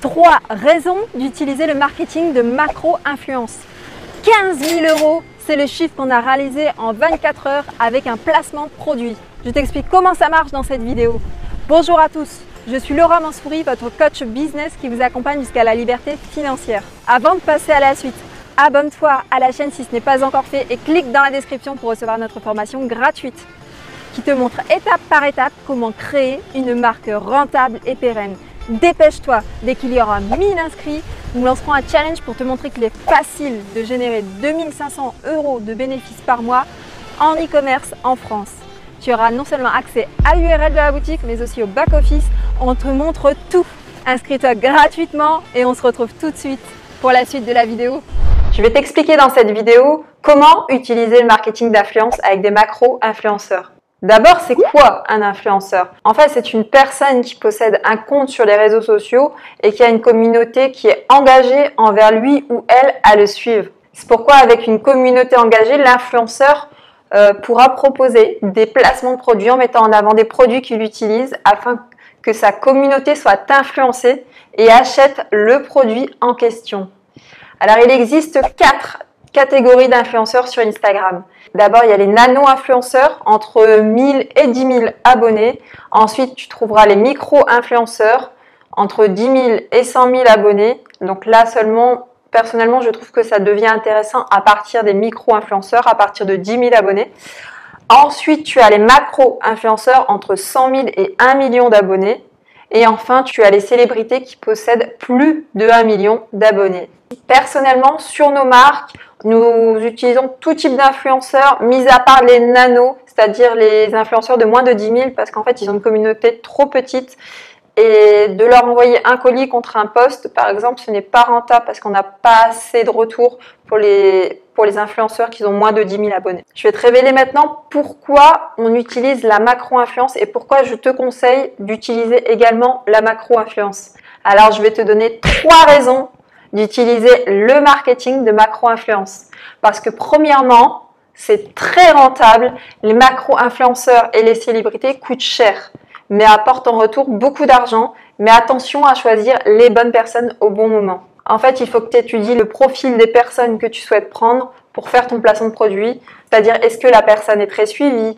3 raisons d'utiliser le marketing de macro-influence. 15 000 €, c'est le chiffre qu'on a réalisé en 24 heures avec un placement produit. Je t'explique comment ça marche dans cette vidéo. Bonjour à tous, je suis Laura Mansouri, votre coach business qui vous accompagne jusqu'à la liberté financière. Avant de passer à la suite, abonne-toi à la chaîne si ce n'est pas encore fait et clique dans la description pour recevoir notre formation gratuite qui te montre étape par étape comment créer une marque rentable et pérenne. Dépêche-toi, dès qu'il y aura 1000 inscrits, nous lancerons un challenge pour te montrer qu'il est facile de générer 2500 € de bénéfices par mois en e-commerce en France. Tu auras non seulement accès à l'URL de la boutique, mais aussi au back-office. On te montre tout. Inscris-toi gratuitement et on se retrouve tout de suite pour la suite de la vidéo. Je vais t'expliquer dans cette vidéo comment utiliser le marketing d'influence avec des macro-influenceurs. D'abord, c'est quoi un influenceur? En fait, c'est une personne qui possède un compte sur les réseaux sociaux et qui a une communauté qui est engagée envers lui ou elle à le suivre. C'est pourquoi avec une communauté engagée, l'influenceur pourra proposer des placements de produits en mettant en avant des produits qu'il utilise afin que sa communauté soit influencée et achète le produit en question. Alors, il existe 4 catégories d'influenceurs sur Instagram. D'abord, il y a les nano-influenceurs, entre 1000 et 10 000 abonnés. Ensuite, tu trouveras les micro-influenceurs, entre 10 000 et 100 000 abonnés. Donc là seulement, personnellement, je trouve que ça devient intéressant à partir des micro-influenceurs, à partir de 10 000 abonnés. Ensuite, tu as les macro-influenceurs, entre 100 000 et 1 million d'abonnés. Et enfin, tu as les célébrités qui possèdent plus de 1 million d'abonnés. Personnellement, sur nos marques, nous utilisons tout type d'influenceurs, mis à part les nanos, c'est-à-dire les influenceurs de moins de 10 000, parce qu'en fait, ils ont une communauté trop petite. Et de leur envoyer un colis contre un post, par exemple, ce n'est pas rentable parce qu'on n'a pas assez de retour pour les influenceurs qui ont moins de 10 000 abonnés. Je vais te révéler maintenant pourquoi on utilise la macro-influence et pourquoi je te conseille d'utiliser également la macro-influence. Alors, je vais te donner 3 raisons d'utiliser le marketing de macro-influence. Parce que premièrement, c'est très rentable. Les macro-influenceurs et les célébrités coûtent cher, mais apportent en retour beaucoup d'argent. Mais attention à choisir les bonnes personnes au bon moment. En fait, il faut que tu étudies le profil des personnes que tu souhaites prendre pour faire ton placement de produit. C'est-à-dire, est-ce que la personne est très suivie?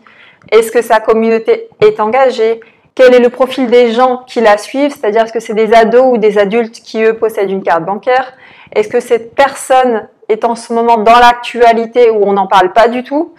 Est-ce que sa communauté est engagée? Quel est le profil des gens qui la suivent? C'est-à-dire, est-ce que c'est des ados ou des adultes qui, eux, possèdent une carte bancaire? Est-ce que cette personne est en ce moment dans l'actualité où on n'en parle pas du tout?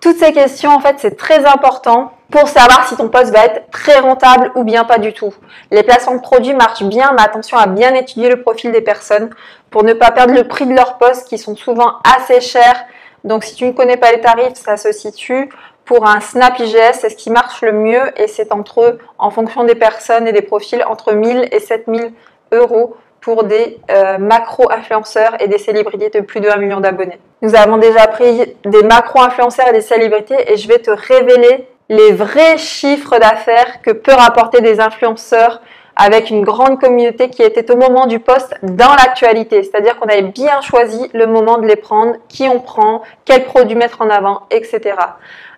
Toutes ces questions, en fait, c'est très important pour savoir si ton poste va être très rentable ou bien pas du tout. Les placements de produits marchent bien, mais attention à bien étudier le profil des personnes pour ne pas perdre le prix de leurs postes qui sont souvent assez chers. Donc, si tu ne connais pas les tarifs, ça se situe pour un Snap IGS, c'est ce qui marche le mieux et c'est en fonction des personnes et des profils, entre 1000 et 7000 € pour des macro-influenceurs et des célébrités de plus de 1 million d'abonnés. Nous avons déjà pris des macro-influenceurs et des célébrités et je vais te révéler les vrais chiffres d'affaires que peut rapporter des influenceurs avec une grande communauté qui était au moment du post dans l'actualité. C'est-à-dire qu'on avait bien choisi le moment de les prendre, qui on prend, quels produits mettre en avant, etc.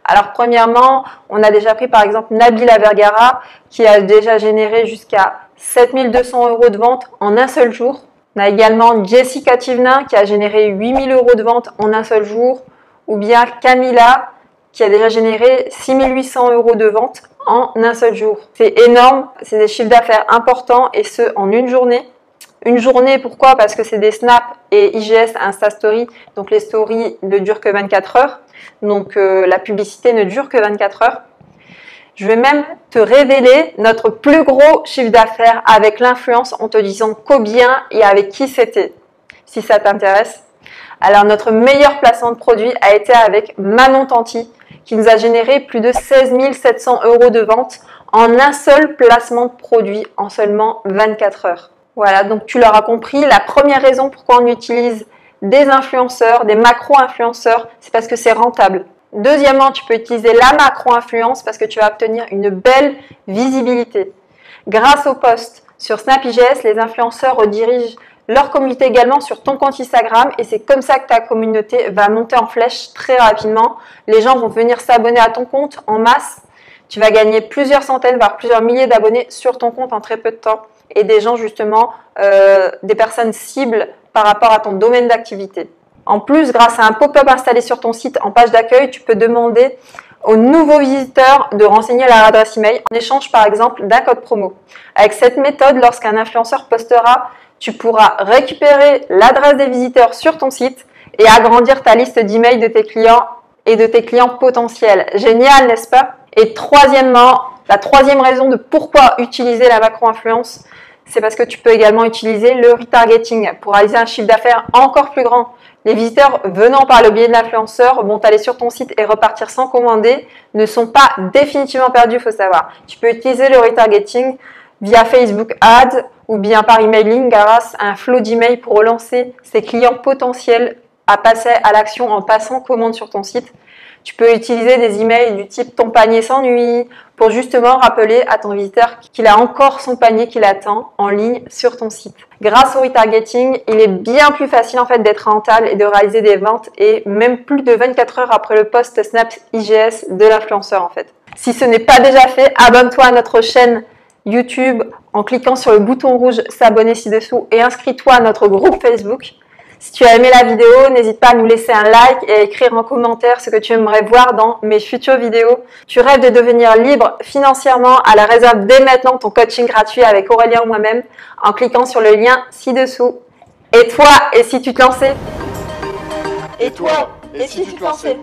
Alors premièrement, on a déjà pris par exemple Nabila Vergara qui a déjà généré jusqu'à 7200 € de vente en un seul jour. On a également Jessica Thivenin qui a généré 8000 € de vente en un seul jour. Ou bien Camilla qui a déjà généré 6800 € de vente en un seul jour. C'est énorme, c'est des chiffres d'affaires importants et ce en une journée. Une journée, pourquoi? Parce que c'est des snaps et IGS, Insta Story, donc les stories ne durent que 24 heures. Donc la publicité ne dure que 24 heures. Je vais même te révéler notre plus gros chiffre d'affaires avec l'influence en te disant combien et avec qui c'était, si ça t'intéresse. Alors notre meilleur placement de produit a été avec Manon Tanti, qui nous a généré plus de 16 700 € de vente en un seul placement de produit en seulement 24 heures. Voilà, donc tu l'auras compris, la première raison pourquoi on utilise des influenceurs, des macro-influenceurs, c'est parce que c'est rentable. Deuxièmement, tu peux utiliser la macro-influence parce que tu vas obtenir une belle visibilité. Grâce au post sur Snap IGS, les influenceurs redirigent leur communauté également sur ton compte Instagram et c'est comme ça que ta communauté va monter en flèche très rapidement. Les gens vont venir s'abonner à ton compte en masse. Tu vas gagner plusieurs centaines, voire plusieurs milliers d'abonnés sur ton compte en très peu de temps. et des gens justement, des personnes cibles par rapport à ton domaine d'activité. En plus, grâce à un pop-up installé sur ton site en page d'accueil, tu peux demander aux nouveaux visiteurs de renseigner leur adresse email en échange par exemple d'un code promo. Avec cette méthode, lorsqu'un influenceur postera, tu pourras récupérer l'adresse des visiteurs sur ton site et agrandir ta liste d'emails de tes clients et de tes clients potentiels. Génial, n'est-ce pas? Et troisièmement, la troisième raison de pourquoi utiliser la macro-influence, c'est parce que tu peux également utiliser le retargeting pour réaliser un chiffre d'affaires encore plus grand. Les visiteurs venant par le biais de l'influenceur vont aller sur ton site et repartir sans commander, ne sont pas définitivement perdus, il faut savoir. Tu peux utiliser le retargeting via Facebook Ads ou bien par emailing grâce à un flow d'email pour relancer ses clients potentiels à passer à l'action en passant commande sur ton site. Tu peux utiliser des emails du type ton panier s'ennuie pour justement rappeler à ton visiteur qu'il a encore son panier qui l'attend en ligne sur ton site. Grâce au retargeting, il est bien plus facile en fait d'être rentable et de réaliser des ventes et même plus de 24 heures après le post Snap IGS de l'influenceur en fait. Si ce n'est pas déjà fait, abonne-toi à notre chaîne YouTube en cliquant sur le bouton rouge s'abonner ci-dessous et inscris-toi à notre groupe Facebook. Si tu as aimé la vidéo, n'hésite pas à nous laisser un like et à écrire en commentaire ce que tu aimerais voir dans mes futures vidéos. Tu rêves de devenir libre financièrement, à la réserve dès maintenant ton coaching gratuit avec Aurélien ou moi-même en cliquant sur le lien ci-dessous. Et toi, et si tu te lançais? Et toi, et si tu te lançais?